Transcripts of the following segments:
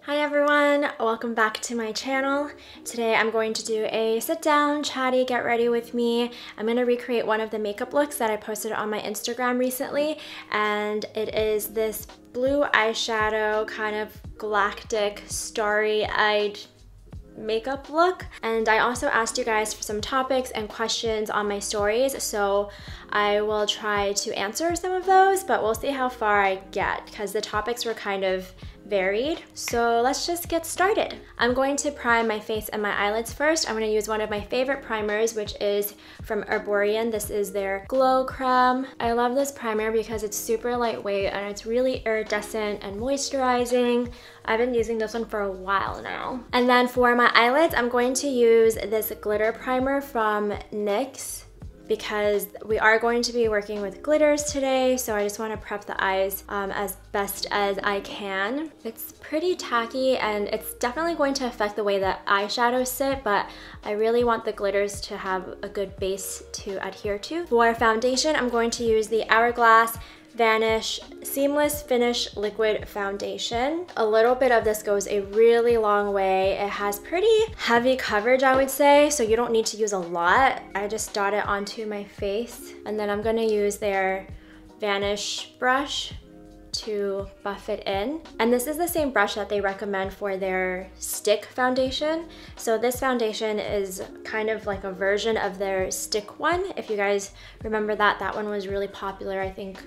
Hi everyone, welcome back to my channel. Today I'm going to do a sit down, chatty, get ready with me. I'm going to recreate one of the makeup looks that I posted on my Instagram recently, and it is this blue eyeshadow, kind of galactic, starry-eyed makeup look. And I also asked you guys for some topics and questions on my stories, so I will try to answer some of those, but we'll see how far I get because the topics were kind of varied. So let's just get started. I'm going to prime my face and my eyelids first. I'm going to use one of my favorite primers, which is from Arborian. This is their Glow Creme. I love this primer because it's super lightweight and it's really iridescent and moisturizing. I've been using this one for a while now. And then for my eyelids, I'm going to use this glitter primer from NYX because we are going to be working with glitters today, so I just want to prep the eyes as best as I can. It's pretty tacky and it's definitely going to affect the way that eyeshadows sit, but I really want the glitters to have a good base to adhere to. For foundation, I'm going to use the Hourglass Vanish Seamless Finish Liquid Foundation. A little bit of this goes a really long way. It has pretty heavy coverage, I would say, so you don't need to use a lot. I just dot it onto my face, and then I'm gonna use their Vanish brush to buff it in. And this is the same brush that they recommend for their stick foundation. So this foundation is kind of like a version of their stick one. If you guys remember that one was really popular, I think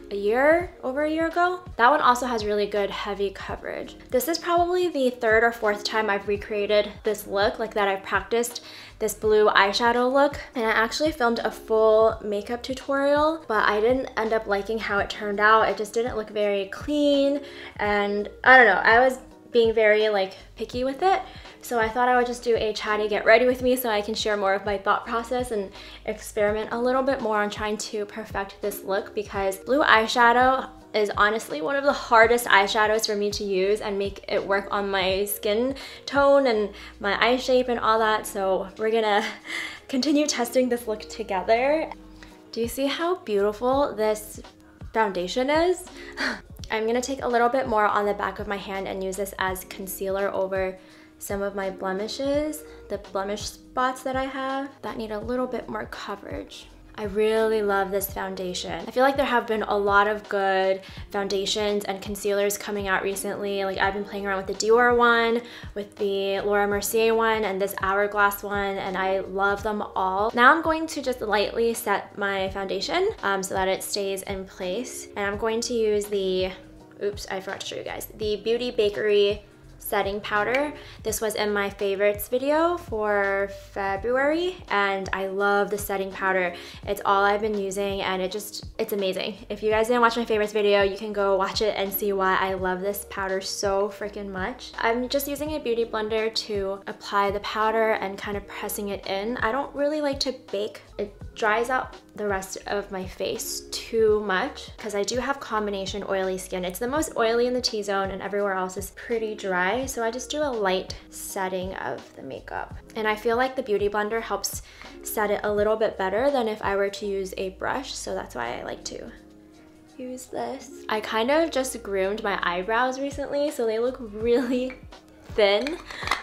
over a year ago. That one also has really good heavy coverage. This is probably the third or fourth time I've recreated this look, like that I've practiced this blue eyeshadow look, and I actually filmed a full makeup tutorial, but I didn't end up liking how it turned out. It just didn't look very clean, and I don't know, I was being very like picky with it. So I thought I would just do a chatty get ready with me so I can share more of my thought process and experiment a little bit more on trying to perfect this look, because blue eyeshadow is honestly one of the hardest eyeshadows for me to use and make it work on my skin tone and my eye shape and all that. So we're gonna continue testing this look together. Do you see how beautiful this foundation is? I'm gonna take a little bit more on the back of my hand and use this as concealer over some of my blemishes, the blemish spots that I have that need a little bit more coverage. I really love this foundation. I feel like there have been a lot of good foundations and concealers coming out recently. Like I've been playing around with the Dior one, with the Laura Mercier one, and this Hourglass one, and I love them all. Now I'm going to just lightly set my foundation so that it stays in place. And I'm going to use the, oops, I forgot to show you guys, the Beauty Bakery setting powder. This was in my favorites video for February, and I love the setting powder. It's all I've been using, and it's amazing. If you guys didn't watch my favorites video, you can go watch it and see why I love this powder so freaking much. I'm just using a beauty blender to apply the powder and kind of pressing it in. I don't really like to bake. It dries out the rest of my face too much because I do have combination oily skin. It's the most oily in the T-zone and everywhere else is pretty dry, so I just do a light setting of the makeup. And I feel like the beauty blender helps set it a little bit better than if I were to use a brush, so that's why I like to use this. I kind of just groomed my eyebrows recently, so they look really thin,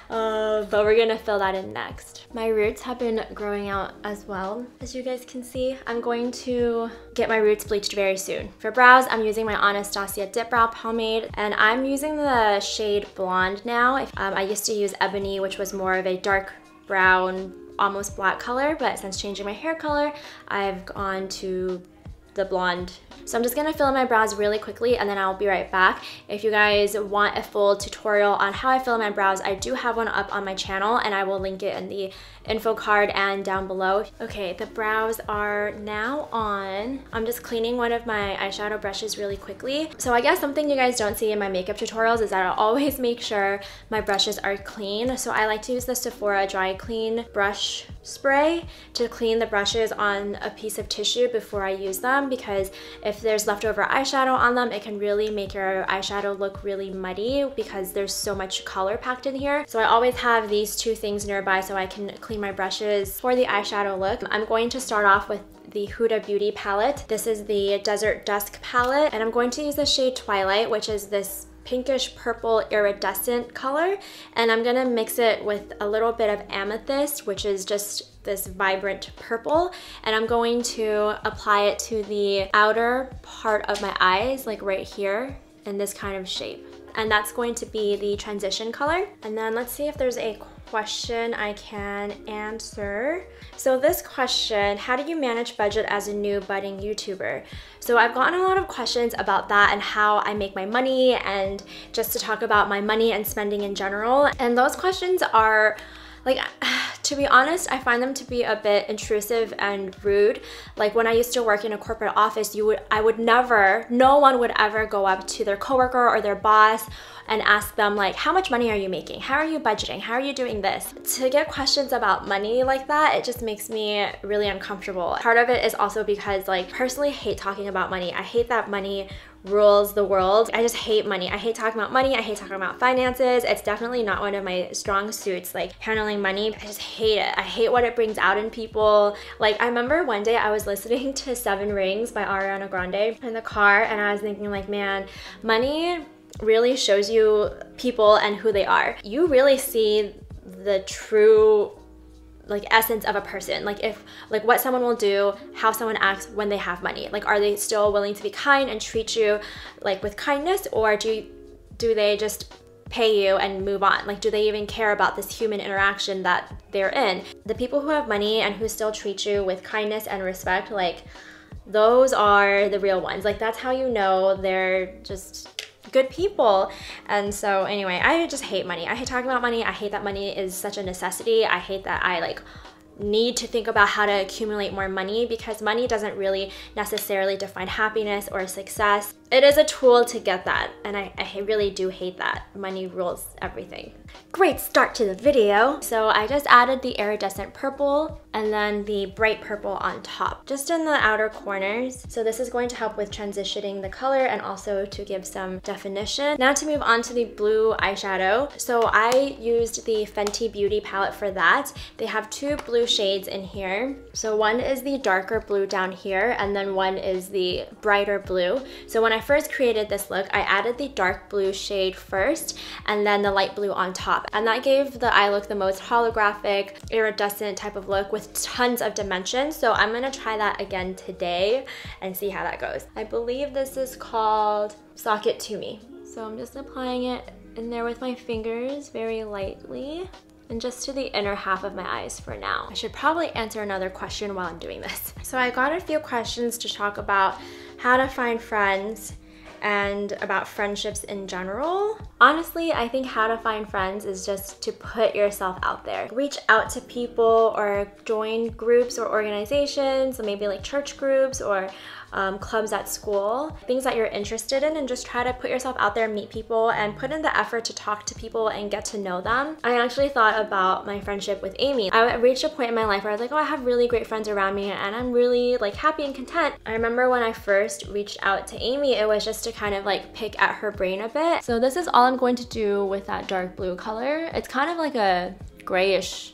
but we're gonna fill that in next. My roots have been growing out as well, as you guys can see. I'm going to get my roots bleached very soon. For brows, I'm using my Anastasia Dip Brow Pomade, and I'm using the shade Blonde now. I used to use Ebony, which was more of a dark brown, almost black color, but since changing my hair color, I've gone to the blonde. So I'm just gonna fill in my brows really quickly and then I'll be right back. If you guys want a full tutorial on how I fill in my brows, I do have one up on my channel and I will link it in the info card and down below. Okay, the brows are now on. I'm just cleaning one of my eyeshadow brushes really quickly. So I guess something you guys don't see in my makeup tutorials is that I'll always make sure my brushes are clean. So I like to use the Sephora Dry Clean brush spray to clean the brushes on a piece of tissue before I use them, because if there's leftover eyeshadow on them, it can really make your eyeshadow look really muddy because there's so much color packed in here. So I always have these two things nearby so I can clean my brushes for the eyeshadow look. I'm going to start off with the Huda Beauty palette. This is the Desert Dusk palette, and I'm going to use the shade Twilight, which is this pinkish purple iridescent color, and I'm gonna mix it with a little bit of amethyst, which is just this vibrant purple, and I'm going to apply it to the outer part of my eyes, like right here in this kind of shape. And that's going to be the transition color. And then let's see if there's a question I can answer. So this question, how do you manage budget as a new budding YouTuber? So I've gotten a lot of questions about that and how I make my money, and just to talk about my money and spending in general. And those questions are like, to be honest, I find them to be a bit intrusive and rude. Like when I used to work in a corporate office, no one would ever go up to their coworker or their boss and ask them like, how much money are you making? How are you budgeting? How are you doing this? To get questions about money like that, it just makes me really uncomfortable. Part of it is also because like, personally hate talking about money. I hate that money rules the world. I just hate money. I hate talking about money. I hate talking about finances. It's definitely not one of my strong suits, like handling money. I just hate it. I hate what it brings out in people. Like I remember one day I was listening to 7 Rings by Ariana Grande in the car, and I was thinking like, man, money really shows you people and who they are. You really see the true like essence of a person, like what someone will do, how someone acts when they have money. Like, are they still willing to be kind and treat you like with kindness, or do they just pay you and move on? Like, do they even care about this human interaction that they're in? The people who have money and who still treat you with kindness and respect, like those are the real ones. Like that's how you know they're just good people. And so anyway, I just hate money. I hate talking about money. I hate that money is such a necessity. I hate that I like need to think about how to accumulate more money, because money doesn't really necessarily define happiness or success. It is a tool to get that, and I really do hate that. Money rules everything. Great start to the video. So I just added the iridescent purple and then the bright purple on top, just in the outer corners. So this is going to help with transitioning the color and also to give some definition. Now to move on to the blue eyeshadow. So I used the Fenty Beauty palette for that. They have 2 blue shades in here. So one is the darker blue down here, and then one is the brighter blue. So when I first created this look, I added the dark blue shade first and then the light blue on top. And that gave the eye look the most holographic, iridescent type of look with tons of dimension. So I'm gonna try that again today and see how that goes. I believe this is called Sock It To Me. So I'm just applying it in there with my fingers very lightly, and just to the inner half of my eyes for now. I should probably answer another question while I'm doing this. So I got a few questions to talk about how to find friends and about friendships in general. Honestly, I think how to find friends is just to put yourself out there. Reach out to people or join groups or organizations, so maybe like church groups or clubs at school, things that you're interested in, and just try to put yourself out there, meet people, and put in the effort to talk to people and get to know them. I actually thought about my friendship with Amy. I reached a point in my life where I was like, oh, I have really great friends around me and I'm really like happy and content. I remember when I first reached out to Amy, it was just to kind of like pick at her brain a bit. So this is all I'm going to do with that dark blue color. It's kind of like a grayish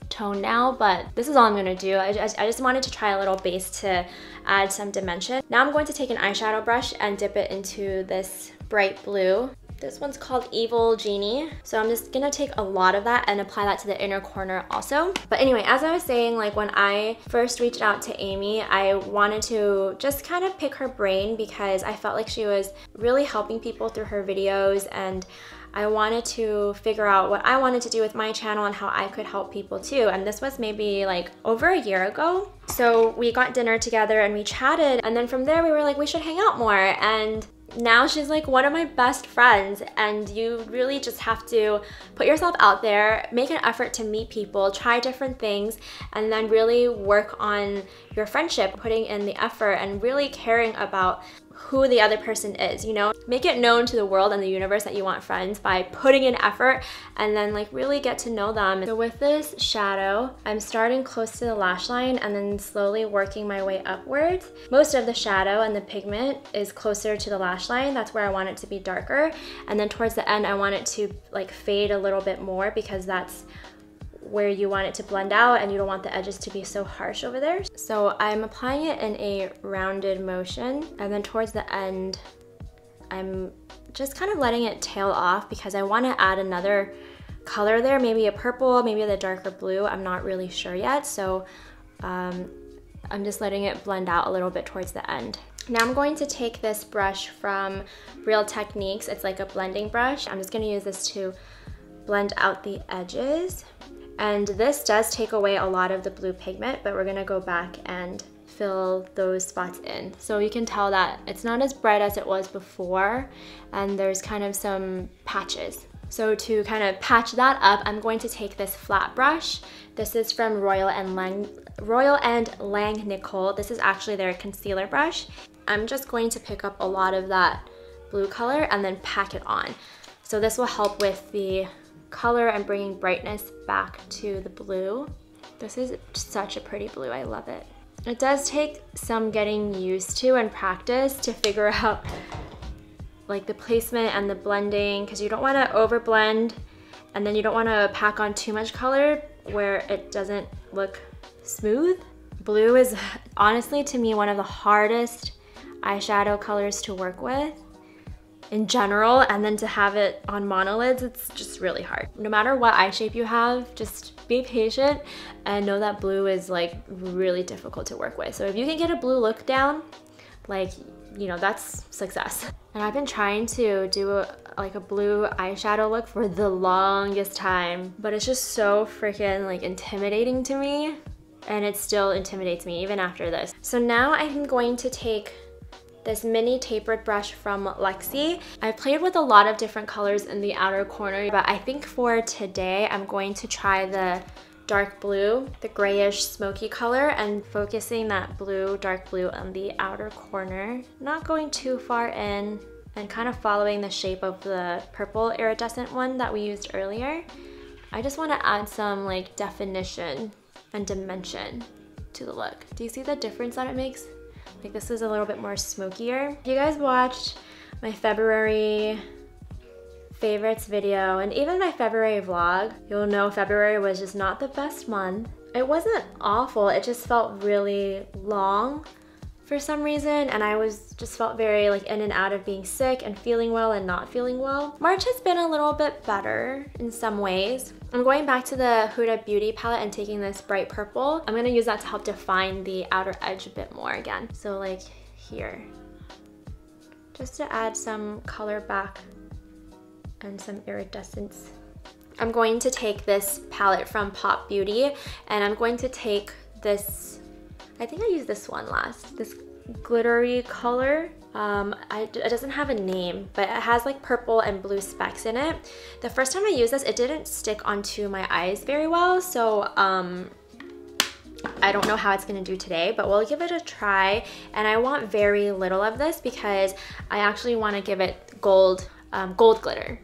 tone now, but this is all I'm gonna do. I just wanted to try a little base to add some dimension. Now I'm going to take an eyeshadow brush and dip it into this bright blue. This one's called Evil Genie. So I'm just gonna take a lot of that and apply that to the inner corner also. But anyway, as I was saying, like when I first reached out to Amy, I wanted to just kind of pick her brain because I felt like she was really helping people through her videos, and I wanted to figure out what I wanted to do with my channel and how I could help people too. And this was maybe like over a year ago. So we got dinner together and we chatted, and then from there we were like, we should hang out more. And now she's like one of my best friends, and you really just have to put yourself out there, make an effort to meet people, try different things, and then really work on your friendship, putting in the effort and really caring about who the other person is, you know? Make it known to the world and the universe that you want friends by putting in effort, and then like really get to know them. So with this shadow, I'm starting close to the lash line and then slowly working my way upwards. Most of the shadow and the pigment is closer to the lash line. That's where I want it to be darker. And then towards the end, I want it to like fade a little bit more because that's where you want it to blend out and you don't want the edges to be so harsh over there. So I'm applying it in a rounded motion, and then towards the end I'm just kind of letting it tail off because I want to add another color there, maybe a purple, maybe the darker blue. I'm not really sure yet, so I'm just letting it blend out a little bit towards the end. Now I'm going to take this brush from Real Techniques. It's like a blending brush. I'm just going to use this to blend out the edges. And this does take away a lot of the blue pigment, but we're going to go back and fill those spots in. So you can tell that it's not as bright as it was before, and there's kind of some patches. So to kind of patch that up, I'm going to take this flat brush. This is from Royal and Langnickel. This is actually their concealer brush. I'm just going to pick up a lot of that blue color and then pack it on. So this will help with the color and bringing brightness back to the blue. This is such a pretty blue, I love it. It does take some getting used to and practice to figure out like the placement and the blending, because you don't want to over blend and then you don't want to pack on too much color where it doesn't look smooth. Blue is honestly to me one of the hardest eyeshadow colors to work with in general, and then to have it on monolids, it's just really hard. No matter what eye shape you have, just be patient and know that blue is like really difficult to work with. So if you can get a blue look down, like, you know, that's success. And I've been trying to do a blue eyeshadow look for the longest time, but it's just so freaking like intimidating to me, and it still intimidates me even after this. So now I'm going to take this mini tapered brush from Lexi. I played with a lot of different colors in the outer corner, but I think for today I'm going to try the dark blue, the grayish smoky color, and focusing that blue, dark blue on the outer corner. Not going too far in and kind of following the shape of the purple iridescent one that we used earlier. I just want to add some like definition and dimension to the look. Do you see the difference that it makes? Like this is a little bit more smokier. If you guys watched my February favorites video and even my February vlog, you'll know February was just not the best month. It wasn't awful, it just felt really long for some reason, and I just felt very like in and out of being sick and feeling well and not feeling well. March has been a little bit better in some ways. I'm going back to the Huda Beauty palette and taking this bright purple. I'm gonna use that to help define the outer edge a bit more again. So like here, just to add some color back and some iridescence. I'm going to take this palette from Pop Beauty, and I'm going to take this, I think I used this one last, this glittery color. It doesn't have a name, but it has like purple and blue specks in it. The first time I used this, it didn't stick onto my eyes very well, so I don't know how it's gonna do today, but we'll give it a try. And I want very little of this because I actually want to give it gold glitter.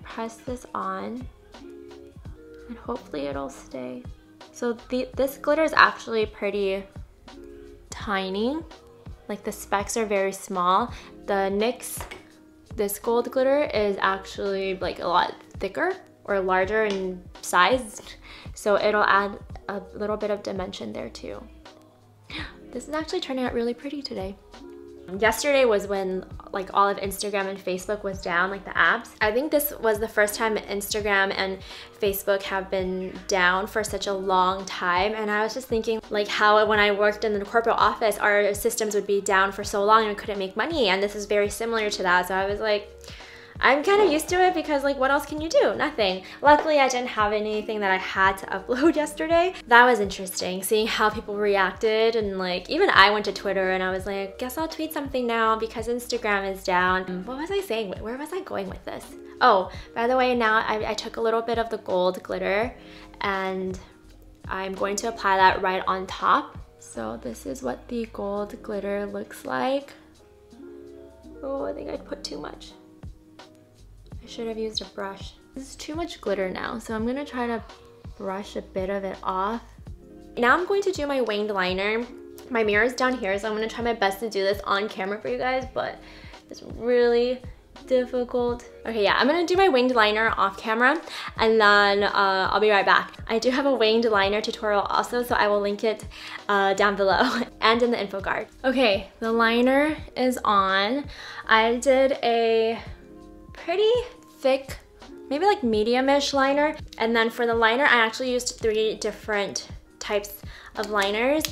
Press this on and hopefully it'll stay. So this glitter is actually pretty tiny. Like the specks are very small. The NYX, this gold glitter is actually like a lot thicker or larger in size. So it'll add a little bit of dimension there too. This is actually turning out really pretty today. Yesterday was when like all of Instagram and Facebook was down, like the apps. I think this was the first time Instagram and Facebook have been down for such a long time, and I was just thinking like how when I worked in the corporate office our systems would be down for so long and we couldn't make money, and this is very similar to that. So I was like, I'm kind of used to it because like what else can you do? Nothing. Luckily I didn't have anything that I had to upload yesterday. That was interesting, seeing how people reacted, and like even I went to Twitter and I was like, guess I'll tweet something now because Instagram is down. What was I saying? Where was I going with this? Oh, by the way, now I took a little bit of the gold glitter and I'm going to apply that right on top. So this is what the gold glitter looks like. Oh, I think I put too much. I should have used a brush. This is too much glitter now, so I'm gonna try to brush a bit of it off. Now I'm going to do my winged liner. My mirror is down here, so I'm gonna try my best to do this on camera for you guys, but it's really difficult. Okay, yeah, I'm gonna do my winged liner off camera, and then I'll be right back. I do have a winged liner tutorial also, so I will link it down below and in the info card. Okay, the liner is on. I did a pretty thick, maybe like medium-ish liner. And then for the liner, I actually used 3 different types of liners.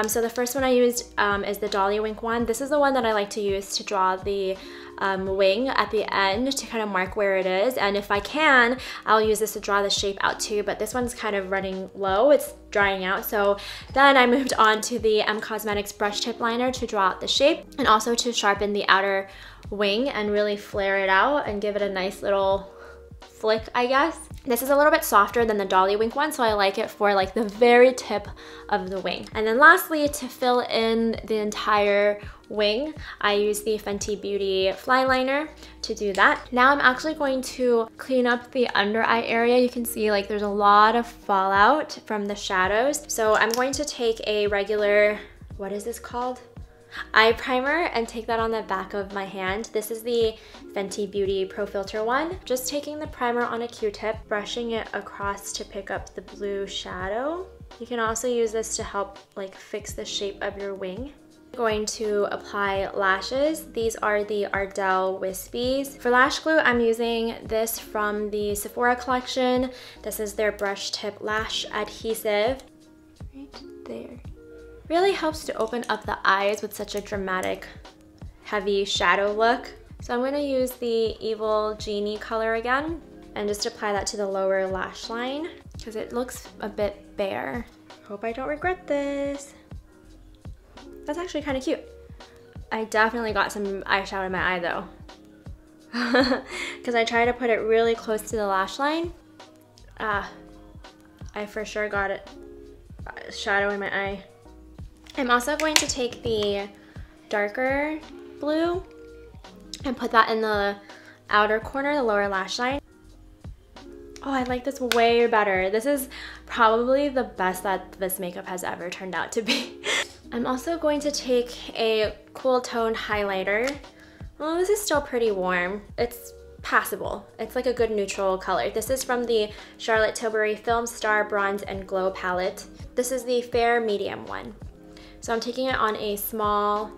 So the first one I used is the Dolly Wink one. This is the one that I like to use to draw the wing at the end to kind of mark where it is. And if I can, I'll use this to draw the shape out too, but this one's kind of running low. It's drying out. So then I moved on to the M Cosmetics brush tip liner to draw out the shape and also to sharpen the outer wing and really flare it out and give it a nice little flick, I guess. This is a little bit softer than the Dolly Wink one, so I like it for like the very tip of the wing. And then lastly, to fill in the entire wing, I use the Fenty Beauty Fly Liner to do that. Now I'm actually going to clean up the under eye area. You can see like there's a lot of fallout from the shadows. So I'm going to take a regular, what is this called? Eye primer and take that on the back of my hand. This is the Fenty Beauty Pro Filter one. Just taking the primer on a Q-tip, brushing it across to pick up the blue shadow. You can also use this to help like fix the shape of your wing. I'm going to apply lashes. These are the Ardell Wispies. For lash glue, I'm using this from the Sephora collection. This is their brush tip lash adhesive. Right there. Really helps to open up the eyes with such a dramatic, heavy shadow look. So I'm gonna use the Evil Genie color again and just apply that to the lower lash line because it looks a bit bare. Hope I don't regret this. That's actually kind of cute. I definitely got some eyeshadow in my eye though. Because I try to put it really close to the lash line. I for sure got it. Shadow in my eye. I'm also going to take the darker blue and put that in the outer corner, the lower lash line. Oh, I like this way better. This is probably the best that this makeup has ever turned out to be. I'm also going to take a cool toned highlighter. Well, this is still pretty warm. It's passable. It's like a good neutral color. This is from the Charlotte Tilbury Film Star Bronze and Glow palette. This is the Fair Medium one. So I'm taking it on a small,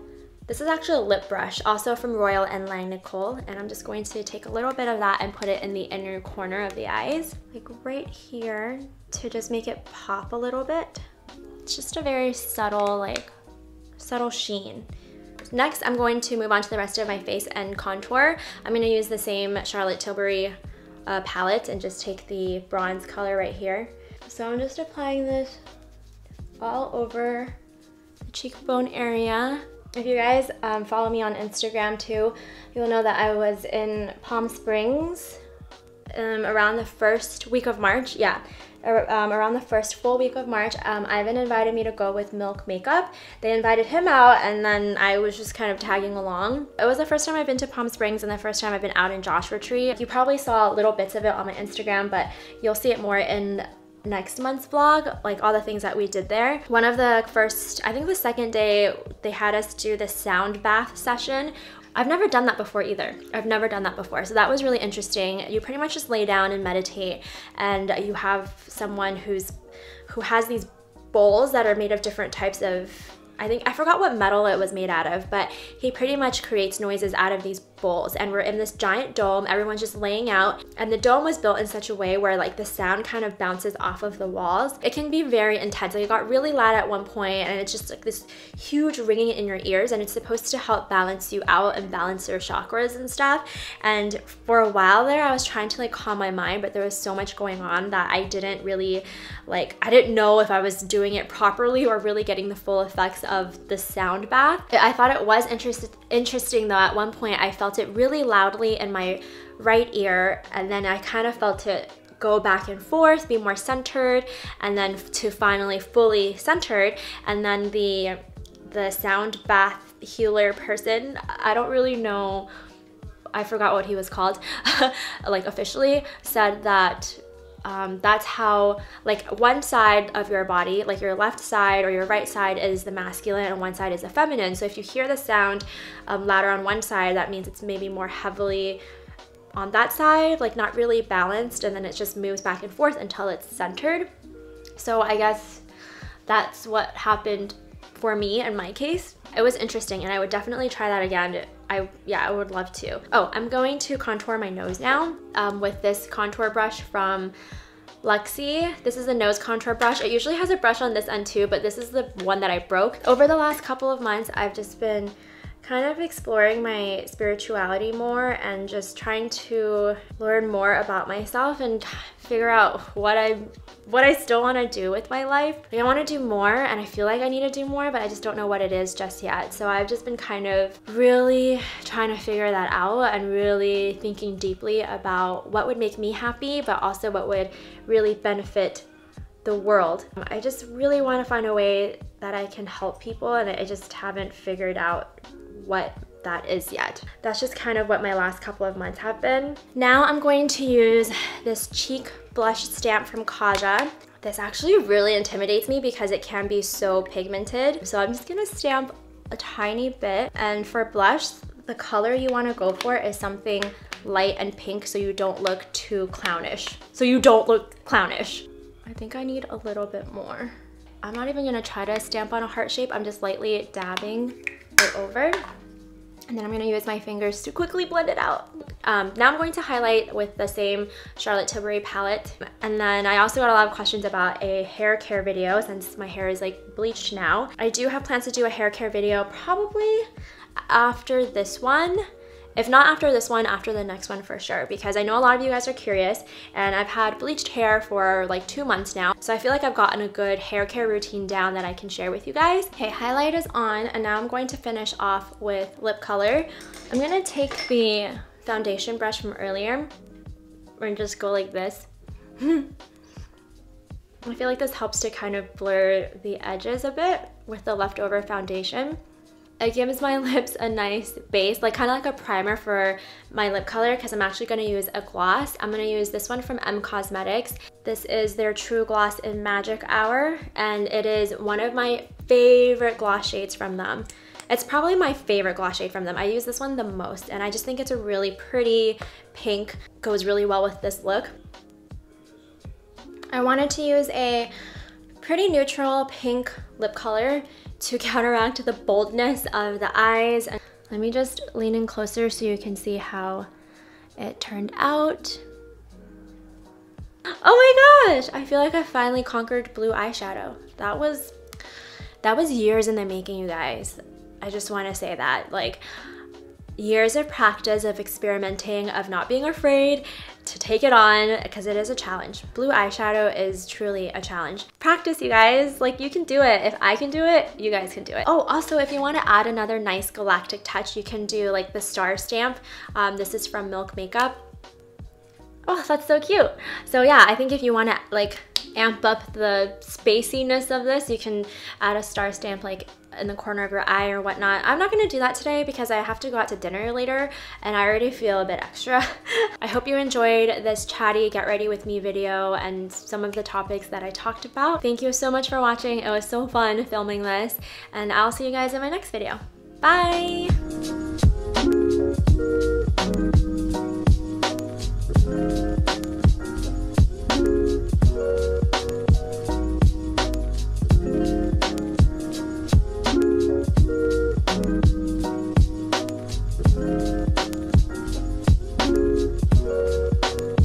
this is actually a lip brush, also from Royal and Langnicole, and I'm just going to take a little bit of that and put it in the inner corner of the eyes, like right here, to just make it pop a little bit. It's just a very subtle, like, subtle sheen. Next, I'm going to move on to the rest of my face and contour. I'm gonna use the same Charlotte Tilbury palette and just take the bronze color right here. So I'm just applying this all over cheekbone area. If you guys follow me on Instagram too, you'll know that I was in Palm Springs around the first week of March. Yeah, around the first full week of March. Ivan invited me to go with Milk Makeup. They invited him out and then I was just kind of tagging along. It was the first time I've been to Palm Springs and the first time I've been out in Joshua Tree. You probably saw little bits of it on my Instagram, but you'll see it more in next month's vlog, like all the things that we did there. One of the first, I think the second day, they had us do the sound bath session. I've never done that before either. I've never done that before. So that was really interesting. You pretty much just lay down and meditate, and you have someone who has these bowls that are made of different types of, I forgot what metal it was made out of, but he pretty much creates noises out of these bowls. And we're in this giant dome, everyone's just laying out, and the dome was built in such a way where like the sound kind of bounces off of the walls. It can be very intense. Like it got really loud at one point and it's just like this huge ringing in your ears, and it's supposed to help balance you out and balance your chakras and stuff. And for a while there, I was trying to like calm my mind, but there was so much going on that I didn't really I didn't know if I was doing it properly or really getting the full effects of the sound bath. I thought it was interesting though. At one point I felt it really loudly in my right ear, and then I kind of felt it go back and forth, be more centered, and then to finally fully centered. And then the sound bath healer person, I don't really know, I forgot what he was called, like officially, said that that's how, like, one side of your body, like your left side or your right side, is the masculine and one side is the feminine. So if you hear the sound louder on one side, that means it's maybe more heavily on that side, like not really balanced, and then it just moves back and forth until it's centered. So I guess that's what happened for me in my case. It was interesting, and I would definitely try that again. I would love to. Oh, I'm going to contour my nose now with this contour brush from Luxie. This is a nose contour brush. It usually has a brush on this end too, but this is the one that I broke. Over the last couple of months, I've just been kind of exploring my spirituality more and just trying to learn more about myself and figure out what I still want to do with my life. Like, I want to do more and I feel like I need to do more, but I just don't know what it is just yet. So I've just been kind of really trying to figure that out and really thinking deeply about what would make me happy, but also what would really benefit the world. I just really want to find a way that I can help people, and I just haven't figured out what that is yet. That's just kind of what my last couple of months have been. Now I'm going to use this cheek blush stamp from Kaja. This actually really intimidates me because it can be so pigmented. So I'm just gonna stamp a tiny bit. And for blush, the color you wanna go for is something light and pink so you don't look too clownish. I think I need a little bit more. I'm not even gonna try to stamp on a heart shape. I'm just lightly dabbing it over. And then I'm gonna use my fingers to quickly blend it out. Now I'm going to highlight with the same Charlotte Tilbury palette. And then I also got a lot of questions about a hair care video since my hair is like bleached now. I do have plans to do a hair care video probably after this one. If not after this one, after the next one for sure, because I know a lot of you guys are curious and I've had bleached hair for like 2 months now. So I feel like I've gotten a good hair care routine down that I can share with you guys. Okay, highlight is on and now I'm going to finish off with lip color. I'm gonna take the foundation brush from earlier and just go like this. I feel like this helps to kind of blur the edges a bit with the leftover foundation. It gives my lips a nice base, like kind of like a primer for my lip color, because I'm actually going to use a gloss. I'm going to use this one from M Cosmetics. This is their True Gloss in Magic Hour, and it is one of my favorite gloss shades from them. It's probably my favorite gloss shade from them. I use this one the most, and I just think it's a really pretty pink. Goes really well with this look. I wanted to use a pretty neutral pink lip color to counteract the boldness of the eyes. And let me just lean in closer so you can see how it turned out. Oh my gosh! I feel like I finally conquered blue eyeshadow. That was years in the making, you guys. I just want to say that. Like, years of practice, of experimenting, of not being afraid to take it on, because it is a challenge. Blue eyeshadow is truly a challenge. Practice, you guys. Like, you can do it. If I can do it, you guys can do it. Oh, also, if you want to add another nice galactic touch, you can do like the star stamp. This is from Milk Makeup. Oh, that's so cute. So yeah, I think if you want to like amp up the spaciness of this, you can add a star stamp like in the corner of your eye or whatnot. I'm not gonna do that today because I have to go out to dinner later and I already feel a bit extra. I hope you enjoyed this chatty get ready with me video and some of the topics that I talked about. Thank you so much for watching. It was so fun filming this, and I'll see you guys in my next video. Bye!